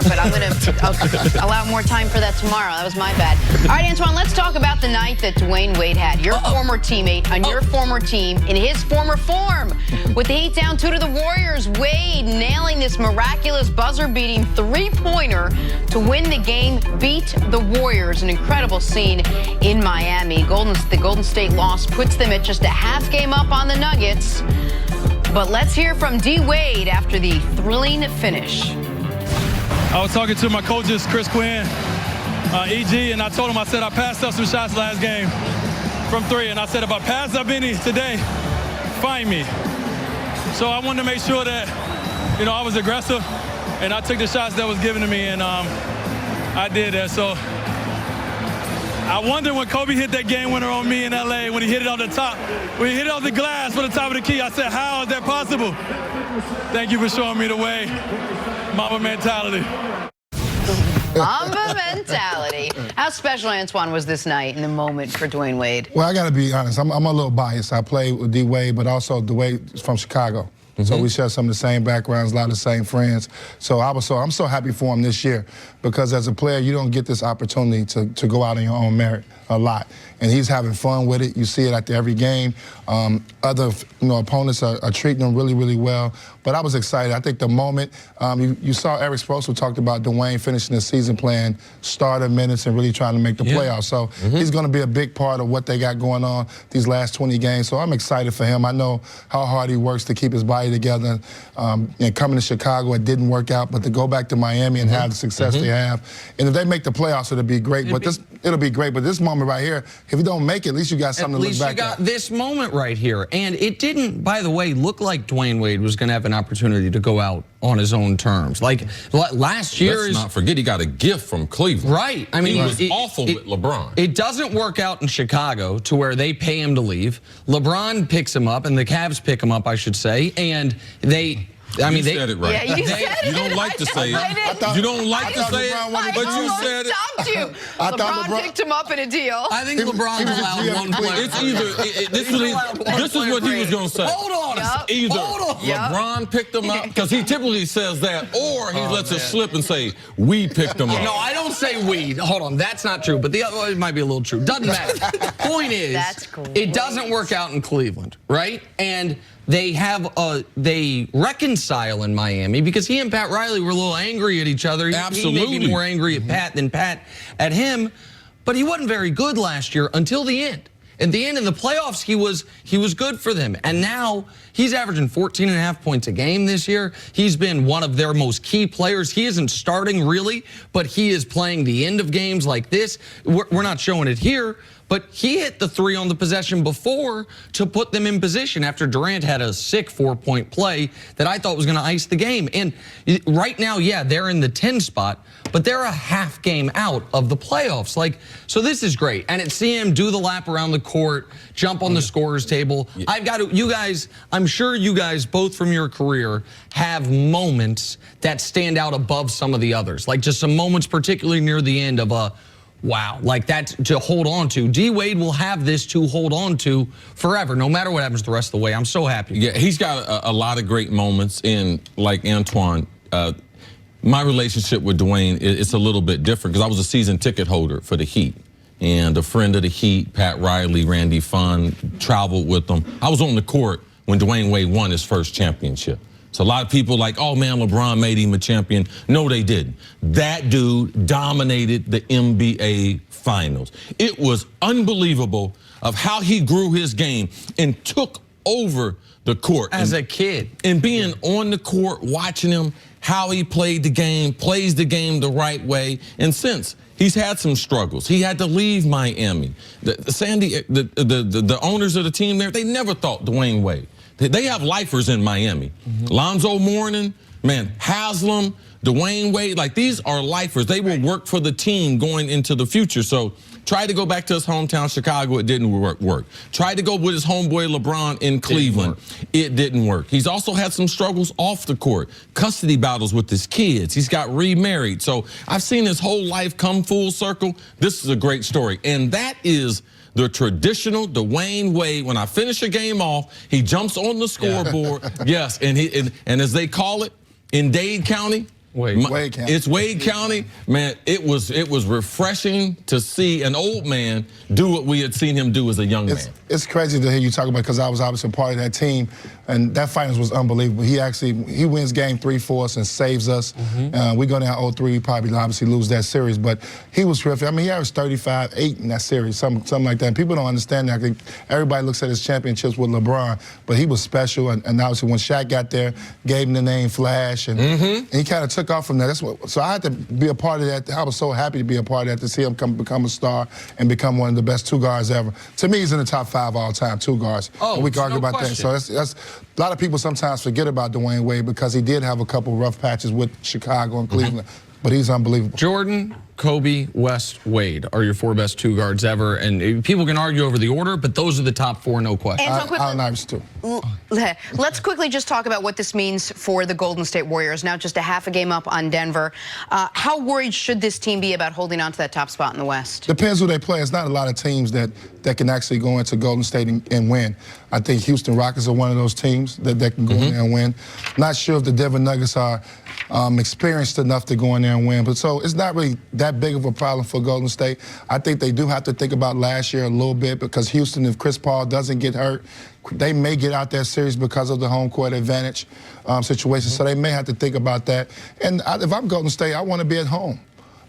but I'm going to allow more time for that tomorrow. That was my bad. All right, Antoine, let's talk about the night that Dwyane Wade had. Your former teammate on your former team in his former form. With the Heat down 2 to the Warriors, Wade nailing this miraculous buzzer-beating three-pointer to win the game, beat the Warriors. An incredible scene in Miami. The Golden State loss puts them at just a half game up on the Nuggets. But let's hear from D. Wade after the thrilling finish. I was talking to my coaches, Chris Quinn, EG, and I told him, I said, I passed up some shots last game from 3, and I said, if I pass up any today, find me. So I wanted to make sure that, I was aggressive, and I took the shots that was given to me, and I did that. So I wonder when Kobe hit that game winner on me in LA, when he hit it on the top, when he hit it on the glass for the top of the key, I said, how is that possible? Thank you for showing me the way. Mamba mentality. Mamba mentality. How special, Antoine, was this night in the moment for Dwyane Wade? Well, I got to be honest. I'm a little biased. I played with D. Wade, but also Dwayne is from Chicago. So we share some of the same backgrounds, a lot of the same friends. So I'm so happy for him this year because as a player, you don't get this opportunity to go out on your own merit a lot. And he's having fun with it. You see it after every game. Other opponents are treating him really, really well. But I was excited. I think the moment you saw Eric Spoelstra talked about Dwayne finishing the season playing starter minutes and really trying to make the playoffs. So he's going to be a big part of what they got going on these last 20 games. So I'm excited for him. I know how hard he works to keep his body together. And coming to Chicago, it didn't work out. But to go back to Miami and have the success they have, and if they make the playoffs, it'll be great. It'll be great. But this moment right here, if you don't make it, at least you got something to look back at. At least you got this moment right here. And it didn't, by the way, look like Dwyane Wade was going to have an opportunity to go out on his own terms. Like last year. Let's not forget he got a gift from Cleveland. Right. I mean, he was awful with LeBron. It doesn't work out in Chicago to where they pay him to leave. LeBron picks him up, and the Cavs pick him up, I should say, and they. You said it right. Yeah, you said it. You don't like to say it. You don't like to say it, but you said it. LeBron picked him up in a deal. I think LeBron allowed one player. It's either, this is what he was going to say. Hold on. Either LeBron picked him up, because he typically says that, or he lets it slip and say, we picked him up. No, I don't say we. Hold on, that's not true, but the other one might be a little true. Doesn't matter. Point is, it doesn't work out in Cleveland, right? And they reconcile in Miami because he and Pat Riley were a little angry at each other. Absolutely. He may be more angry at Pat than Pat at him, but he wasn't very good last year until the end. At the end, in the playoffs, he was good for them. And now he's averaging 14.5 points a game this year. He's been one of their most key players. He isn't starting really, but he is playing the end of games like this. We're not showing it here, but he hit the 3 on the possession before to put them in position after Durant had a sick 4-point play that I thought was going to ice the game. And right now, yeah, they're in the 10 spot, but they're a half game out of the playoffs. So this is great. And see him do the lap around the court, jump on the scorer's table. You guys, I'm sure you guys, both from your career, have moments that stand out above some of the others. Like just some moments, particularly near the end of a, wow, like that to hold on to. D. Wade will have this to hold on to forever, no matter what happens the rest of the way. I'm so happy. Yeah, he's got a lot of great moments. And like Antoine, my relationship with Dwayne, it's a little bit different because I was a season ticket holder for the Heat. And a friend of the Heat, Pat Riley, Randy Funn, traveled with them. I was on the court when Dwyane Wade won his first championship. So a lot of people like, oh man, LeBron made him a champion. No, they didn't. That dude dominated the NBA Finals. It was unbelievable of how he grew his game and took over the court. As a kid. And being on the court, watching him, how he played the game, plays the game the right way. And since he's had some struggles, he had to leave Miami. The owners of the team there, they never thought Dwyane Wade. They have lifers in Miami. Lonzo Mourning, man, Haslam, Dwyane Wade, like these are lifers. They will work for the team going into the future. So tried to go back to his hometown, Chicago. It didn't work. Tried to go with his homeboy LeBron in Cleveland. It didn't work. He's also had some struggles off the court, custody battles with his kids. He's got remarried. So I've seen his whole life come full circle. This is a great story. And that is the traditional Dwyane Wade. When I finish a game off, he jumps on the scoreboard. Yes, and as they call it in Dade County, Wade County. It's Wade County. Man, it was refreshing to see an old man do what we had seen him do as a young man. It's crazy to hear you talk about because I was obviously part of that team, and that finals was unbelievable. He wins game 3 for us and saves us. We go down 0-3, we probably obviously lose that series, but he was terrific. I mean, he averaged 35, 8 in that series, something like that. And people don't understand that. I think everybody looks at his championships with LeBron, but he was special, and obviously when Shaq got there, gave him the name Flash, and he kind of took off from that. So I had to be a part of that. I was so happy to be a part of that, to see him become a star and become one of the best 2 guards ever. To me, he's in the top 5 all time, 2 guards. Oh, and we can argue no about question. that. So that's a lot of people sometimes forget about Dwyane Wade because he did have a couple rough patches with Chicago and Cleveland, but he's unbelievable. Jordan, Kobe, West, Wade are your 4 best 2 guards ever, and people can argue over the order, but those are the top 4, no question. Allen Iverson too. Let's quickly just talk about what this means for the Golden State Warriors. Now just a half a game up on Denver. How worried should this team be about holding on to that top spot in the West? Depends who they play. It's not a lot of teams that can actually go into Golden State and win. I think Houston Rockets are one of those teams that can go in there and win. Not sure if the Denver Nuggets are experienced enough to go in there and win. But so it's not really that big of a problem for Golden State. I think they do have to think about last year a little bit because Houston, if Chris Paul doesn't get hurt, they may get out that series because of the home court advantage situation. So they may have to think about that. And if I'm Golden State, I want to be at home.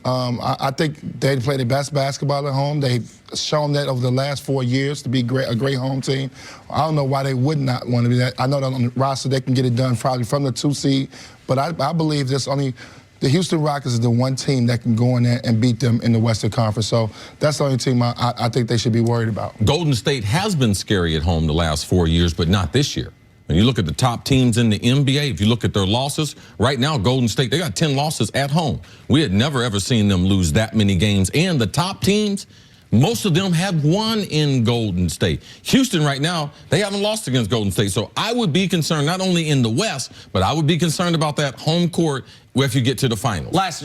I think they play the best basketball at home. They've shown that over the last 4 years to be a great home team. I don't know why they would not want to be that. I know that on the roster they can get it done probably from the 2 seed, but I believe there's only the Houston Rockets is the one team that can go in there and beat them in the Western Conference. So that's the only team I think they should be worried about. Golden State has been scary at home the last 4 years, but not this year. When you look at the top teams in the NBA, if you look at their losses, right now Golden State, they got 10 losses at home. We had never, ever seen them lose that many games. And the top teams, most of them have won in Golden State. Houston right now, they haven't lost against Golden State. So I would be concerned not only in the West, but I would be concerned about that home court if you get to the finals. Last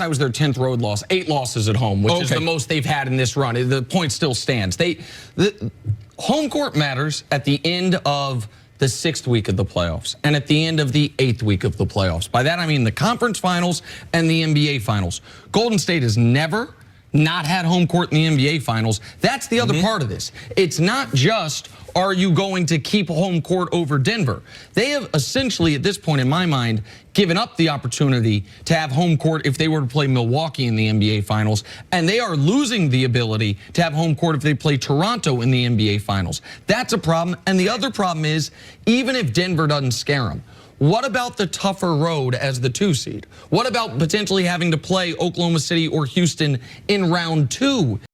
night was their 10th road loss. 8 losses at home, which is the most they've had in this run. The point still stands. The home court matters at the end of the 6th week of the playoffs and at the end of the 8th week of the playoffs. By that, I mean the conference finals and the NBA finals. Golden State has never not had home court in the NBA finals. That's the other part of this. It's not just, are you going to keep home court over Denver? They have essentially, at this point in my mind, given up the opportunity to have home court if they were to play Milwaukee in the NBA finals, and they are losing the ability to have home court if they play Toronto in the NBA finals. That's a problem. And the other problem is, even if Denver doesn't scare them, what about the tougher road as the 2 seed? What about potentially having to play Oklahoma City or Houston in round 2?